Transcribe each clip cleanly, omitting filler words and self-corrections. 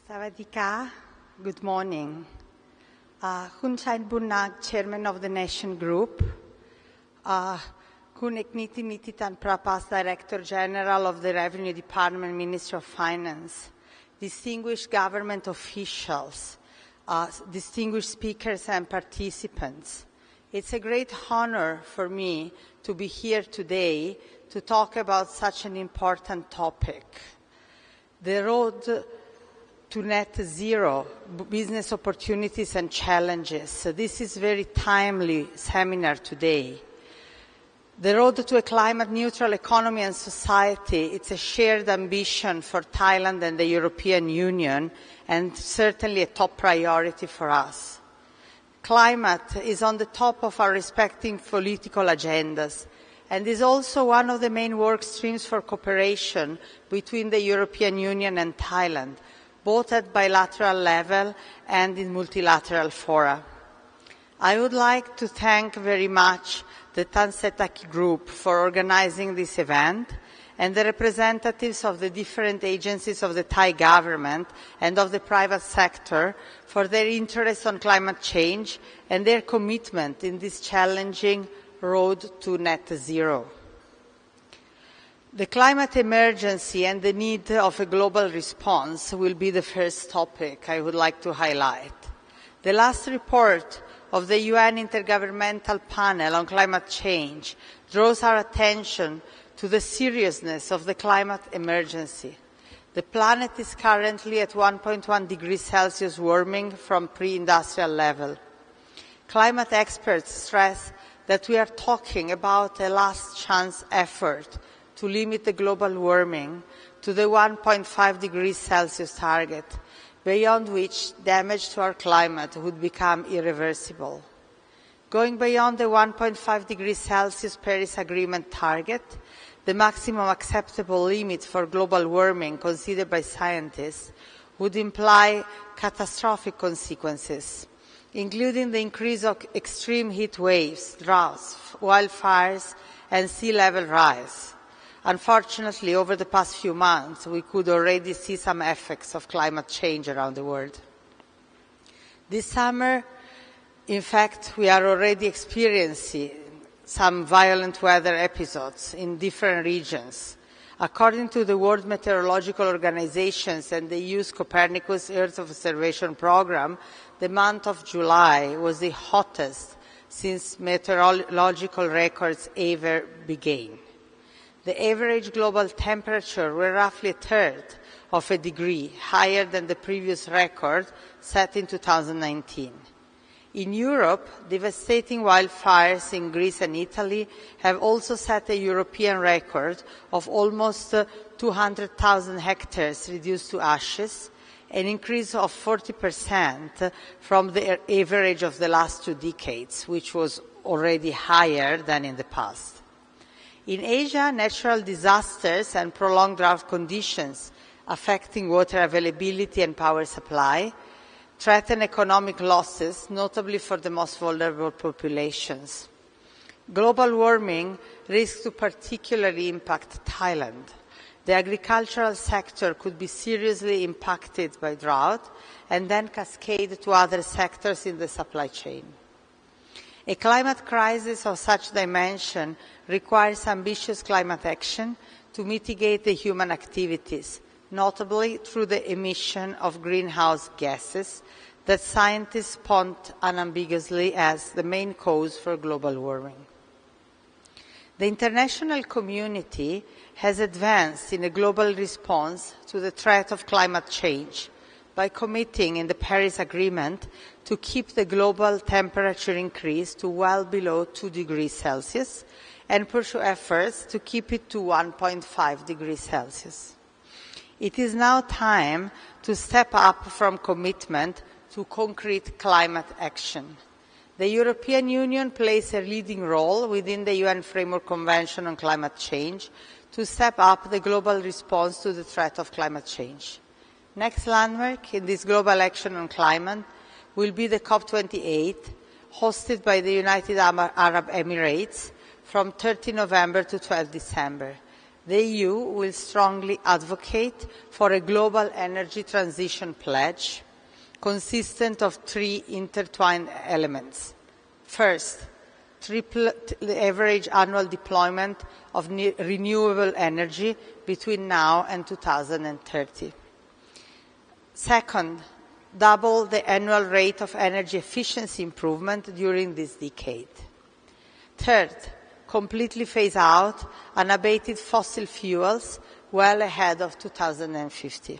Sawadika, good morning. Khun Chain Bunak, Chairman of the Nation Group. Khun Ekniti Mititan Prapas, Director General of the Revenue Department, Ministry of Finance. Distinguished government officials, distinguished speakers and participants. It's a great honor for me to be here today to talk about such an important topic. The road to net zero, business opportunities and challenges. So this is a very timely seminar today. The road to a climate-neutral economy and society, it's a shared ambition for Thailand and the European Union, and certainly a top priority for us. Climate is on the top of our respective political agendas, and is also one of the main work streams for cooperation between the European Union and Thailand, both at bilateral level and in multilateral fora. I would like to thank very much the thansettakij group for organizing this event and the representatives of the different agencies of the Thai government and of the private sector for their interest on climate change and their commitment in this challenging road to net zero. The climate emergency and the need of a global response will be the first topic I would like to highlight. The last report of the UN Intergovernmental Panel on Climate Change draws our attention to the seriousness of the climate emergency. The planet is currently at 1.1 degrees Celsius warming from pre-industrial level. Climate experts stress that we are talking about a last chance effort to limit the global warming to the 1.5 degrees Celsius target, beyond which damage to our climate would become irreversible. Going beyond the 1.5 degrees Celsius Paris Agreement target, the maximum acceptable limit for global warming considered by scientists would imply catastrophic consequences, including the increase of extreme heat waves, droughts, wildfires, and sea level rise. Unfortunately, over the past few months, we could already see some effects of climate change around the world. This summer, in fact, we are already experiencing some violent weather episodes in different regions. According to the World Meteorological Organization and the EU's Copernicus Earth Observation Program, the month of July was the hottest since meteorological records ever began. The average global temperature was roughly a third of a degree higher than the previous record set in 2019. In Europe, devastating wildfires in Greece and Italy have also set a European record of almost 200,000 hectares reduced to ashes, an increase of 40% from the average of the last 2 decades, which was already higher than in the past. In Asia, natural disasters and prolonged drought conditions affecting water availability and power supply threaten economic losses, notably for the most vulnerable populations. Global warming risks to particularly impact Thailand. The agricultural sector could be seriously impacted by drought and then cascade to other sectors in the supply chain. A climate crisis of such dimension requires ambitious climate action to mitigate the human activities, notably through the emission of greenhouse gases that scientists point unambiguously as the main cause for global warming. The international community has advanced in a global response to the threat of climate change by committing in the Paris Agreement to keep the global temperature increase to well below 2 degrees Celsius and pursue efforts to keep it to 1.5 degrees Celsius. It is now time to step up from commitment to concrete climate action. The European Union plays a leading role within the UN Framework Convention on Climate Change to step up the global response to the threat of climate change. Next landmark in this global action on climate will be the COP28, hosted by the United Arab Emirates from 30 November to 12 December. The EU will strongly advocate for a global energy transition pledge consistent of three intertwined elements. First, triple the average annual deployment of renewable energy between now and 2030. Second, double the annual rate of energy efficiency improvement during this decade. Third, completely phase out unabated fossil fuels well ahead of 2050.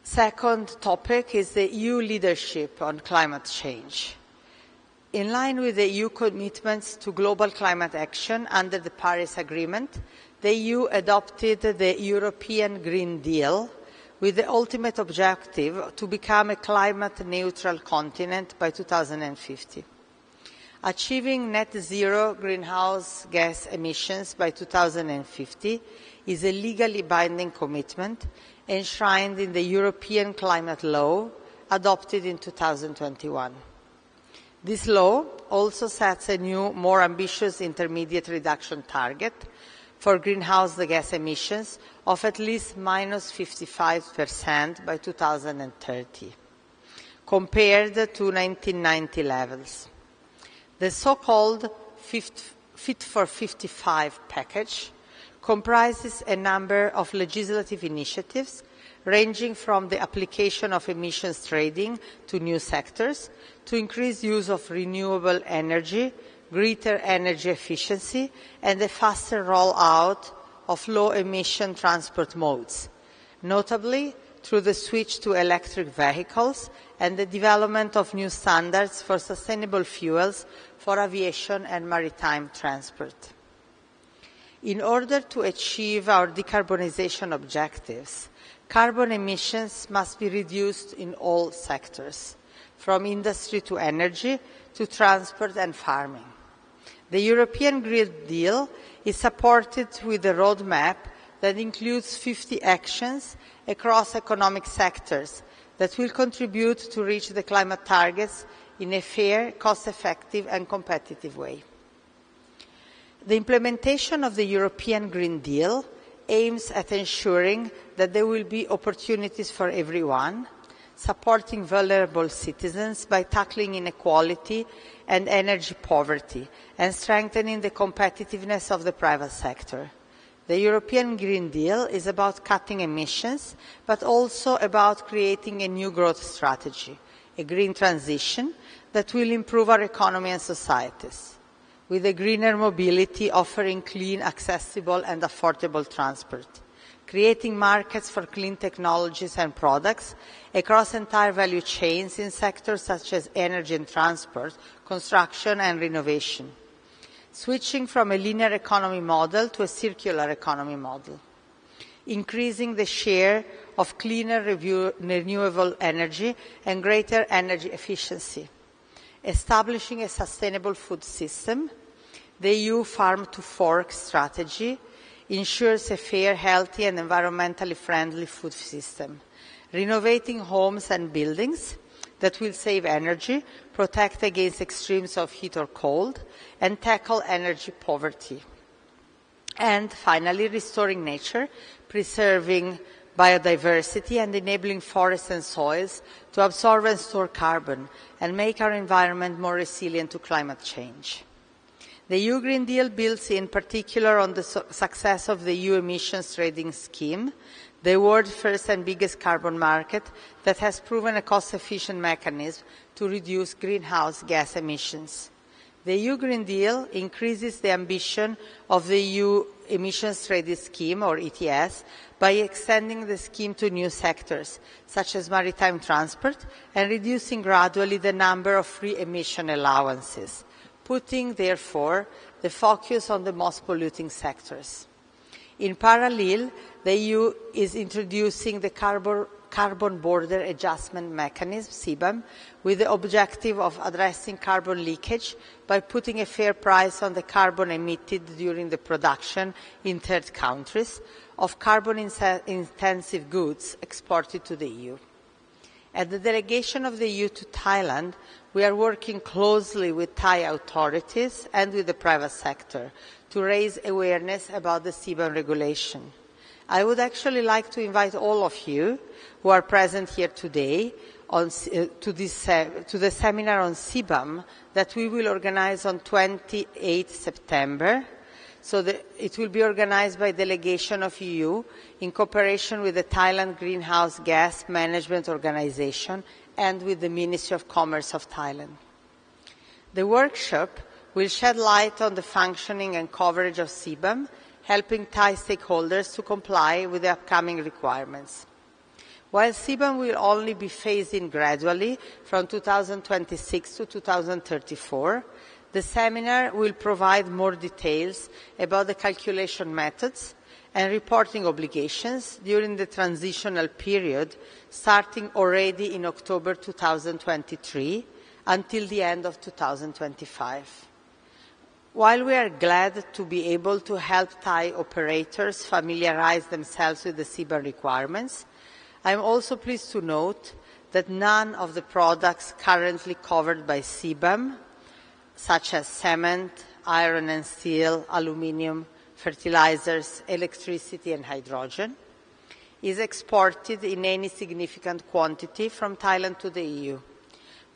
Second topic is the EU leadership on climate change. In line with the EU commitments to global climate action under the Paris Agreement, the EU adopted the European Green Deal with the ultimate objective to become a climate-neutral continent by 2050. Achieving net zero greenhouse gas emissions by 2050 is a legally binding commitment enshrined in the European Climate Law adopted in 2021. This law also sets a new, more ambitious intermediate reduction target for greenhouse gas emissions of at least minus 55% by 2030, compared to 1990 levels. The so-called Fit for 55 package comprises a number of legislative initiatives ranging from the application of emissions trading to new sectors, to increased use of renewable energy, greater energy efficiency, and a faster rollout of low-emission transport modes, notably through the switch to electric vehicles and the development of new standards for sustainable fuels for aviation and maritime transport. In order to achieve our decarbonization objectives, carbon emissions must be reduced in all sectors, from industry to energy to transport and farming. The European Green Deal is supported with a roadmap that includes 50 actions across economic sectors that will contribute to reach the climate targets in a fair, cost-effective and competitive way. The implementation of the European Green Deal aims at ensuring that there will be opportunities for everyone, supporting vulnerable citizens by tackling inequality and energy poverty, and strengthening the competitiveness of the private sector. The European Green Deal is about cutting emissions, but also about creating a new growth strategy, a green transition that will improve our economy and societies, with a greener mobility offering clean, accessible and affordable transport, creating markets for clean technologies and products across entire value chains in sectors such as energy and transport, construction and renovation, switching from a linear economy model to a circular economy model, increasing the share of cleaner renewable energy and greater energy efficiency, establishing a sustainable food system. The EU farm-to-fork strategy ensures a fair, healthy and environmentally friendly food system, renovating homes and buildings that will save energy, protect against extremes of heat or cold, and tackle energy poverty. And finally, restoring nature, preserving biodiversity and enabling forests and soils to absorb and store carbon and make our environment more resilient to climate change. The EU Green Deal builds in particular on the success of the EU emissions trading scheme, the world's first and biggest carbon market that has proven a cost-efficient mechanism to reduce greenhouse gas emissions. The EU Green Deal increases the ambition of the EU emissions trading scheme, or ETS, by extending the scheme to new sectors, such as maritime transport, and reducing gradually the number of free emission allowances, putting, therefore, the focus on the most polluting sectors. In parallel, the EU is introducing the Carbon Border Adjustment Mechanism, CBAM, with the objective of addressing carbon leakage by putting a fair price on the carbon emitted during the production in third countries of carbon-intensive goods exported to the EU. At the delegation of the EU to Thailand, we are working closely with Thai authorities and with the private sector to raise awareness about the CBAM regulation. I would actually like to invite all of you who are present here today to the seminar on CBAM that we will organize on 28 September. So it will be organized by delegation of EU in cooperation with the Thailand Greenhouse Gas Management Organization and with the Ministry of Commerce of Thailand. The workshop will shed light on the functioning and coverage of CBAM, helping Thai stakeholders to comply with the upcoming requirements. While CBAM will only be phased in gradually from 2026 to 2034, the seminar will provide more details about the calculation methods and reporting obligations during the transitional period starting already in October 2023 until the end of 2025. While we are glad to be able to help Thai operators familiarize themselves with the CBAM requirements, I am also pleased to note that none of the products currently covered by CBAM, such as cement, iron and steel, aluminium, fertilizers, electricity and hydrogen, is exported in any significant quantity from Thailand to the EU,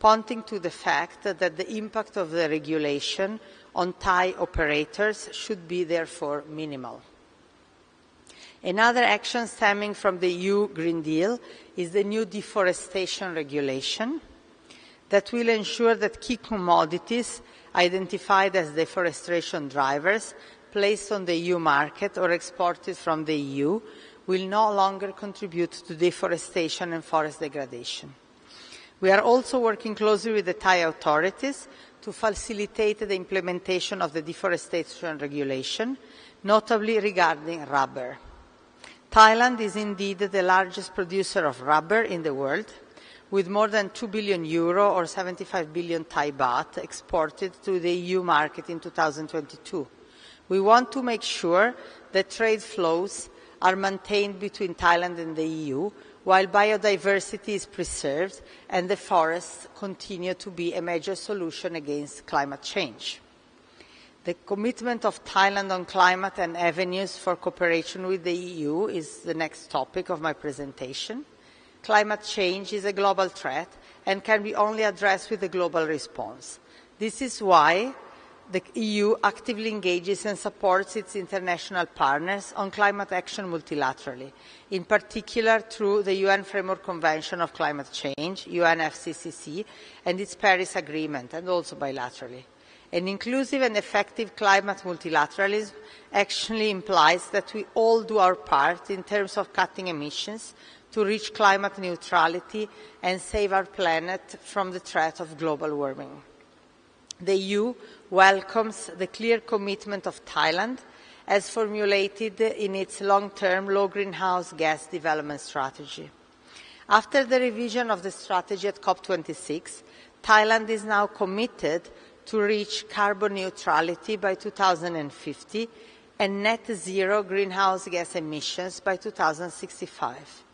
pointing to the fact that the impact of the regulation on Thai operators should be therefore minimal. Another action stemming from the EU Green Deal is the new deforestation regulation that will ensure that key commodities identified as deforestation drivers placed on the EU market or exported from the EU will no longer contribute to deforestation and forest degradation. We are also working closely with the Thai authorities to facilitate the implementation of the deforestation regulation, notably regarding rubber. Thailand is indeed the largest producer of rubber in the world, with more than 2 billion euro or 75 billion Thai baht exported to the EU market in 2022. We want to make sure that trade flows are maintained between Thailand and the EU, while biodiversity is preserved and the forests continue to be a major solution against climate change. The commitment of Thailand on climate and avenues for cooperation with the EU is the next topic of my presentation. Climate change is a global threat and can be only addressed with a global response. This is why the EU actively engages and supports its international partners on climate action multilaterally, in particular through the UN Framework Convention of Climate Change, UNFCCC, and its Paris Agreement, and also bilaterally. An inclusive and effective climate multilateralism actually implies that we all do our part in terms of cutting emissions to reach climate neutrality and save our planet from the threat of global warming. The EU welcomes the clear commitment of Thailand as formulated in its long-term low greenhouse gas development strategy. After the revision of the strategy at COP26, Thailand is now committed to reach carbon neutrality by 2050 and net zero greenhouse gas emissions by 2065.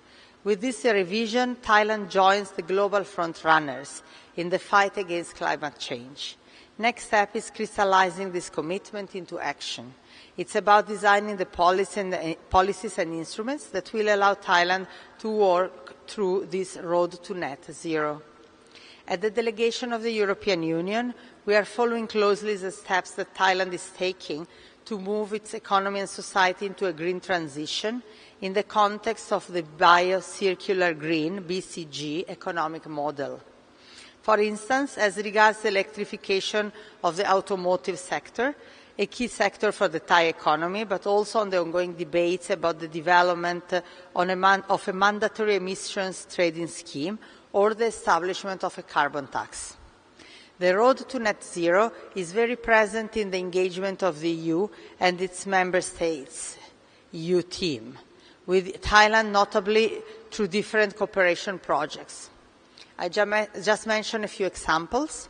With this revision, Thailand joins the global frontrunners in the fight against climate change. Next step is crystallizing this commitment into action. It's about designing the policies and instruments that will allow Thailand to work through this road to net zero. At the delegation of the European Union, we are following closely the steps that Thailand is taking to move its economy and society into a green transition in the context of the Bio-Circular Green (BCG) economic model. For instance, as regards the electrification of the automotive sector, a key sector for the Thai economy, but also on the ongoing debates about the development of a mandatory emissions trading scheme or the establishment of a carbon tax. The road to net zero is very present in the engagement of the EU and its member states, EU team, with Thailand notably through different cooperation projects. I just mentioned a few examples.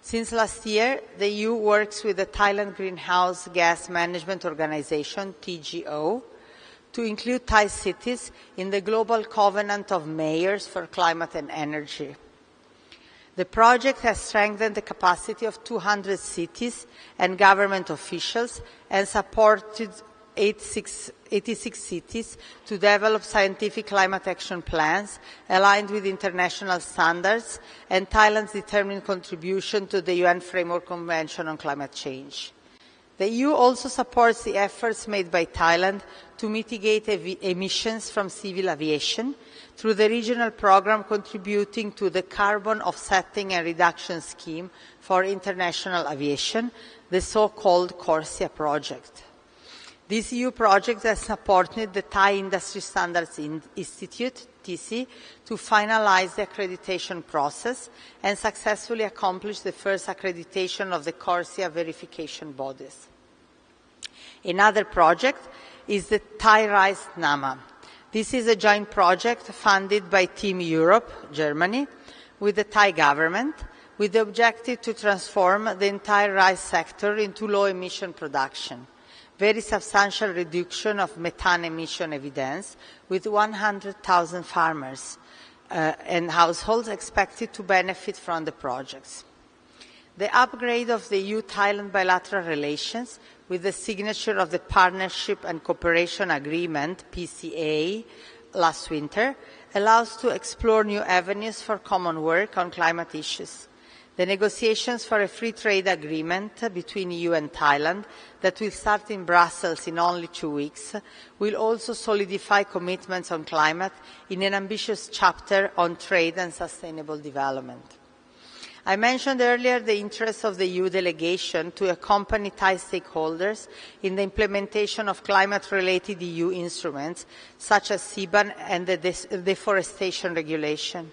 Since last year, the EU works with the Thailand Greenhouse Gas Management Organization, TGO, to include Thai cities in the Global Covenant of Mayors for Climate and Energy. The project has strengthened the capacity of 200 cities and government officials and supported 86 cities to develop scientific climate action plans aligned with international standards and Thailand's determined contribution to the UN Framework Convention on Climate Change. The EU also supports the efforts made by Thailand to mitigate emissions from civil aviation through the regional program contributing to the Carbon Offsetting and Reduction Scheme for International Aviation, the so-called CORSIA project. This EU project has supported the Thai Industry Standards Institute, TC, to finalize the accreditation process and successfully accomplish the first accreditation of the CORSIA verification bodies. Another project is the Thai Rise NAMA. This is a joint project funded by Team Europe, Germany, with the Thai government, with the objective to transform the entire rice sector into low-emission production. Very substantial reduction of methane emission evidence, with 100,000 farmers and households expected to benefit from the projects. The upgrade of the EU-Thailand bilateral relations with the signature of the Partnership and Cooperation Agreement, PCA, last winter, allows to explore new avenues for common work on climate issues. The negotiations for a free trade agreement between EU and Thailand that will start in Brussels in only 2 weeks will also solidify commitments on climate in an ambitious chapter on trade and sustainable development. I mentioned earlier the interest of the EU delegation to accompany Thai stakeholders in the implementation of climate-related EU instruments such as CBAM and the deforestation regulation.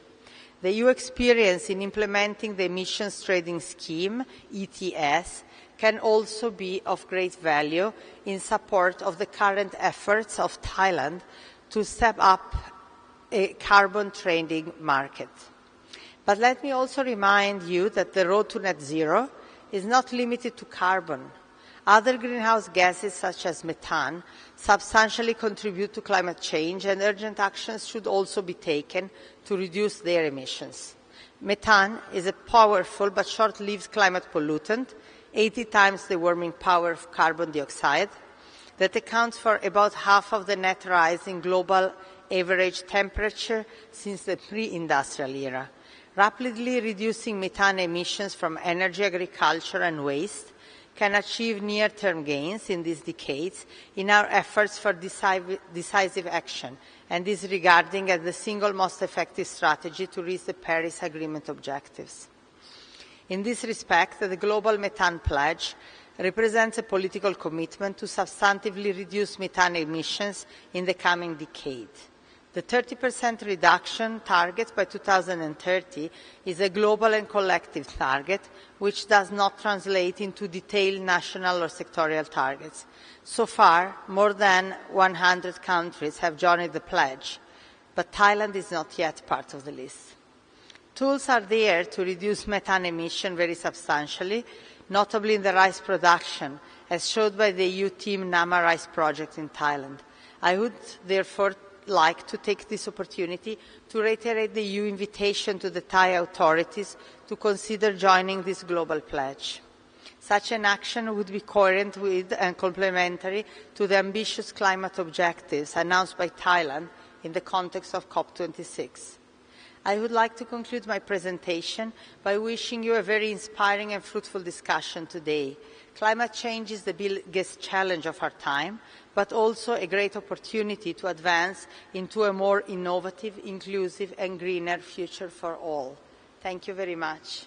The EU experience in implementing the Emissions Trading Scheme, ETS, can also be of great value in support of the current efforts of Thailand to step up a carbon trading market. But let me also remind you that the road to net zero is not limited to carbon. Other greenhouse gases, such as methane, substantially contribute to climate change, and urgent actions should also be taken to reduce their emissions. Methane is a powerful but short-lived climate pollutant, 80 times the warming power of carbon dioxide, that accounts for about half of the net rise in global average temperature since the pre-industrial era. Rapidly reducing methane emissions from energy, agriculture, and waste can achieve near-term gains in these decades in our efforts for decisive action, and is regarded as the single most effective strategy to reach the Paris Agreement objectives. In this respect, the Global Methane Pledge represents a political commitment to substantively reduce methane emissions in the coming decade. The 30% reduction target by 2030 is a global and collective target, which does not translate into detailed national or sectorial targets. So far, more than 100 countries have joined the pledge, but Thailand is not yet part of the list. Tools are there to reduce methane emission very substantially, notably in the rice production, as showed by the EU Team NAMA Rice project in Thailand. I would therefore like to take this opportunity to reiterate the EU invitation to the Thai authorities to consider joining this global pledge. Such an action would be coherent with and complementary to the ambitious climate objectives announced by Thailand in the context of COP26. I would like to conclude my presentation by wishing you a very inspiring and fruitful discussion today. Climate change is the biggest challenge of our time, but also a great opportunity to advance into a more innovative, inclusive, and greener future for all. Thank you very much.